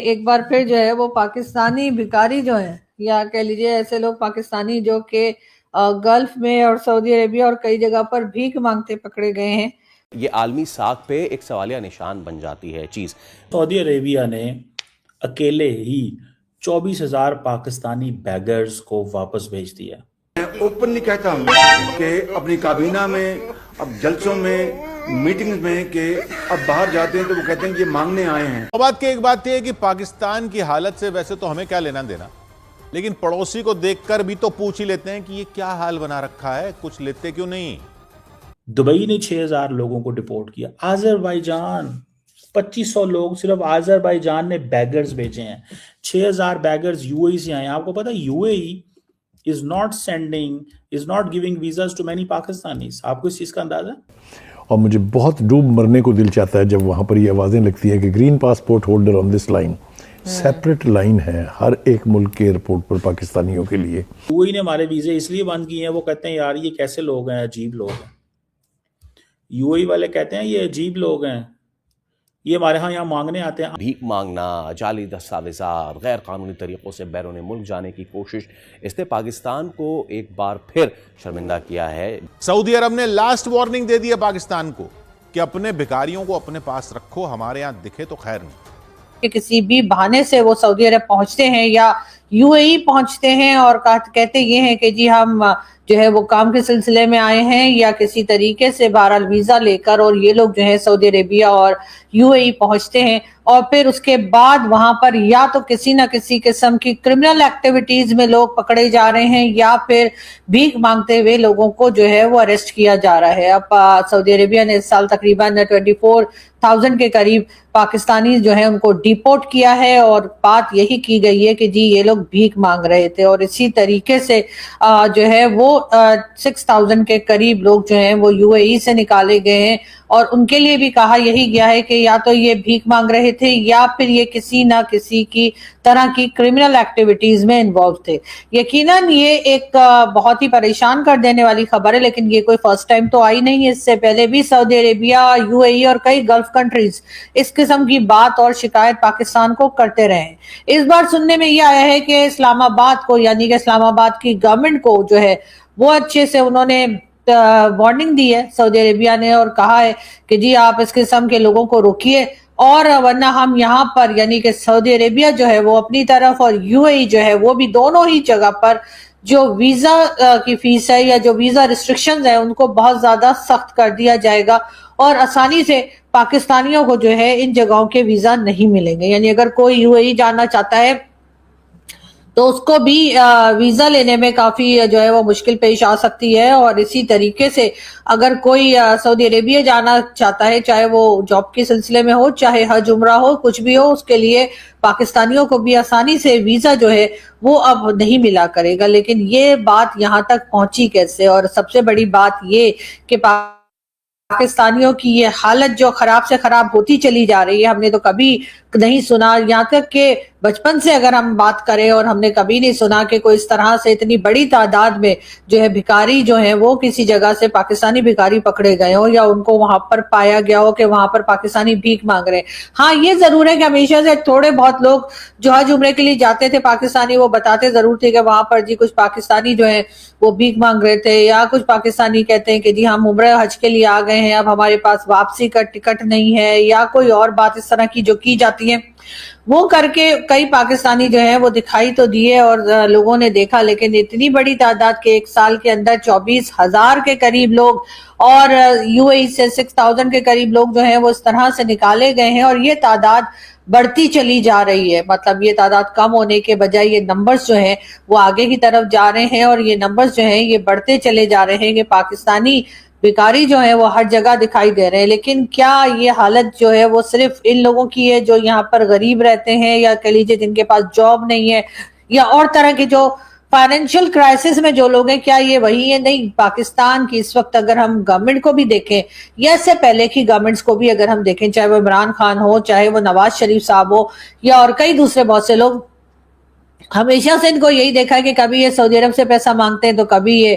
ایک بار پھر جو ہے وہ پاکستانی بھکاری جو ہیں یا کہہ لیجیے ایسے لوگ پاکستانی جو کہ گلف میں اور سعودی عربیہ اور کئی جگہ پر بھیک مانگتے پکڑے گئے ہیں، یہ عالمی ساکھ پہ ایک سوالیہ نشان بن جاتی ہے چیز۔ سعودی عربیہ نے اکیلے ہی 24,000 پاکستانی بیگرز کو واپس بھیج دیا۔ اوپنلی کہتا ہوں کہ اپنی کابینہ میں، اب جلسوں میں، میٹنگز میں کہ اب باہر جاتے ہیں تو وہ کہتے ہیں کہ یہ مانگنے آئے ہیں۔ بات کہ ایک بات یہ ہے کہ پاکستان کی حالت سے ویسے تو ہمیں کیا لینا دینا، لیکن پڑوسی کو دیکھ کر بھی تو پوچھ ہی لیتے ہیں کہ یہ کیا حال بنا رکھا ہے، کچھ لیتے کیوں نہیں۔ دبئی نے 6,000 لوگوں کو ڈپورٹ کیا۔ آذربائیجان 2500 لوگ صرف آذربائیجان نے بیگرز بھیجے ہیں۔ 6,000 بیگرز یو اے ای سے آئے ہیں۔ آپ کو پتا you a E is not giving visas to many Pakistanis۔ آپ کو اس چیز کا اندازہ ہے؟ اور مجھے بہت ڈوب مرنے کو دل چاہتا ہے جب وہاں پر یہ آوازیں لگتی ہیں کہ green passport holder on this line, separate line ہے ہر ایک ملک کے ایئرپورٹ پر پاکستانیوں کے لیے۔ یو اے ای نے ہمارے ویزے اس لیے بند کیے ہیں، وہ کہتے ہیں یار یہ کیسے لوگ ہیں، عجیب لوگ ہیں۔ یو اے ای والے کہتے ہیں یہ عجیب لوگ ہیں، یہ ہمارے ہاں یہاں مانگنے آتے ہیں۔ بھیک مانگنا، جعلی دستاویزات، غیر قانونی طریقوں سے بیرون ملک جانے کی کوشش، اس نے پاکستان کو ایک بار پھر شرمندہ کیا ہے۔ سعودی عرب نے لاسٹ وارننگ دے دی ہے پاکستان کو کہ اپنے بھکاریوں کو اپنے پاس رکھو، ہمارے ہاں دکھے تو خیر نہیں۔ کہ کسی بھی بہانے سے وہ سعودی عرب پہنچتے ہیں یا یو اے ای پہنچتے ہیں اور کہتے یہ ہیں کہ جی ہم جو ہے وہ کام کے سلسلے میں آئے ہیں یا کسی طریقے سے بہرحال ویزا لے کر، اور یہ لوگ جو ہے سعودی عربیہ اور یو اے ای پہنچتے ہیں اور پھر اس کے بعد وہاں پر یا تو کسی نہ کسی قسم کی کرمنل ایکٹیویٹیز میں لوگ پکڑے جا رہے ہیں یا پھر بھیک مانگتے ہوئے لوگوں کو جو ہے وہ اریسٹ کیا جا رہا ہے۔ اب سعودی عربیہ نے اس سال تقریباً 24,000 کے قریب پاکستانی جو ہیں ان کو ڈیپورٹ کیا ہے، اور بات یہی کی گئی ہے کہ جی یہ لوگ بھیک مانگ رہے تھے، اور اسی طریقے سے جو ہے وہ 6,000 کے قریب لوگ جو ہیں وہ یو اے ای سے نکالے گئے ہیں، اور ان کے لیے بھی کہا یہی گیا ہے کہ یا تو یہ بھیک مانگ رہے تھے یا پھر یہ کسی نہ کسی کی طرح کی کرمنل ایکٹیویٹیز میں انوالو تھے۔ یقیناً یہ ایک بہت ہی پریشان کر دینے والی خبر ہے، لیکن یہ کوئی فرسٹ ٹائم تو آئی نہیں ہے، اس سے پہلے بھی سعودی عربیہ، یو اے ای اور کئی گلف کنٹریز اس قسم کی بات اور شکایت پاکستان کو کرتے رہے ہیں۔ اس بار سننے میں یہ آیا ہے کہ اسلام آباد کو، یعنی کہ اسلام آباد کی گورنمنٹ کو جو ہے وہ اچھے سے انہوں نے وارننگ دی ہے سعودی عربیہ نے، اور کہا ہے کہ جی آپ اس قسم کے لوگوں کو روکیے، اور ورنہ ہم یہاں پر یعنی کہ سعودی عربیہ جو ہے وہ اپنی طرف اور یو اے ای جو ہے وہ بھی دونوں ہی جگہ پر جو ویزا کی فیس ہے یا جو ویزا ریسٹرکشنز ہیں ان کو بہت زیادہ سخت کر دیا جائے گا، اور آسانی سے پاکستانیوں کو جو ہے ان جگہوں کے ویزا نہیں ملیں گے۔ یعنی اگر کوئی یو اے ای جانا چاہتا ہے تو اس کو بھی ویزا لینے میں کافی جو ہے وہ مشکل پیش آ سکتی ہے، اور اسی طریقے سے اگر کوئی سعودی عربیہ جانا چاہتا ہے، چاہے وہ جاب کے سلسلے میں ہو، چاہے حج عمرہ ہو، کچھ بھی ہو، اس کے لیے پاکستانیوں کو بھی آسانی سے ویزا جو ہے وہ اب نہیں ملا کرے گا۔ لیکن یہ بات یہاں تک پہنچی کیسے؟ اور سب سے بڑی بات یہ کہ پاکستانیوں کی یہ حالت جو خراب سے خراب ہوتی چلی جا رہی ہے، ہم نے تو کبھی نہیں سنا، یہاں تک کہ بچپن سے اگر ہم بات کریں، اور ہم نے کبھی نہیں سنا کہ کوئی اس طرح سے اتنی بڑی تعداد میں جو ہے بھکاری جو ہیں وہ کسی جگہ سے پاکستانی بھکاری پکڑے گئے ہوں یا ان کو وہاں پر پایا گیا ہو کہ وہاں پر پاکستانی بھیک مانگ رہے ہیں۔ ہاں یہ ضرور ہے کہ ہمیشہ سے تھوڑے بہت لوگ جو حج عمرے کے لیے جاتے تھے پاکستانی، وہ بتاتے ضرور تھے کہ وہاں پر جی کچھ پاکستانی جو ہیں وہ بھیک مانگ رہے تھے، یا کچھ پاکستانی کہتے ہیں کہ جی ہم عمرہ حج کے لیے آ گئے ہیں، اب ہمارے پاس واپسی کا ٹکٹ نہیں ہے، یا کوئی اور بات اس طرح کی جو کی جاتی ہے وہ کر کے کئی پاکستانی جو ہیں وہ دکھائی تو دیے اور لوگوں نے دیکھا، لیکن اتنی بڑی تعداد کے ایک سال کے اندر 24,000 کے قریب لوگ اور یو اے ای سے 6,000 کے قریب لوگ جو ہیں وہ اس طرح سے نکالے گئے ہیں، اور یہ تعداد بڑھتی چلی جا رہی ہے۔ مطلب یہ تعداد کم ہونے کے بجائے یہ نمبرز جو ہیں وہ آگے کی طرف جا رہے ہیں، اور یہ نمبرز جو ہیں یہ بڑھتے چلے جا رہے ہیں کہ پاکستانی بھکاری جو ہے وہ ہر جگہ دکھائی دے رہے ہیں۔ لیکن کیا یہ حالت جو ہے وہ صرف ان لوگوں کی ہے جو یہاں پر غریب رہتے ہیں، یا کہہ لیجیے جن کے پاس جاب نہیں ہے، یا اور طرح کے جو فائنینشیل کرائسس میں جو لوگ ہیں، کیا یہ وہی ہے؟ نہیں، پاکستان کی اس وقت اگر ہم گورنمنٹ کو بھی دیکھیں یا اس سے پہلے کی گورنمنٹس کو بھی اگر ہم دیکھیں، چاہے وہ عمران خان ہو، چاہے وہ نواز شریف صاحب ہو، یا اور کئی دوسرے بہت سے لوگ، ہمیشہ سے ان کو یہی دیکھا ہے کہ کبھی یہ سعودی عرب سے پیسہ مانگتے ہیں تو کبھی یہ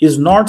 is not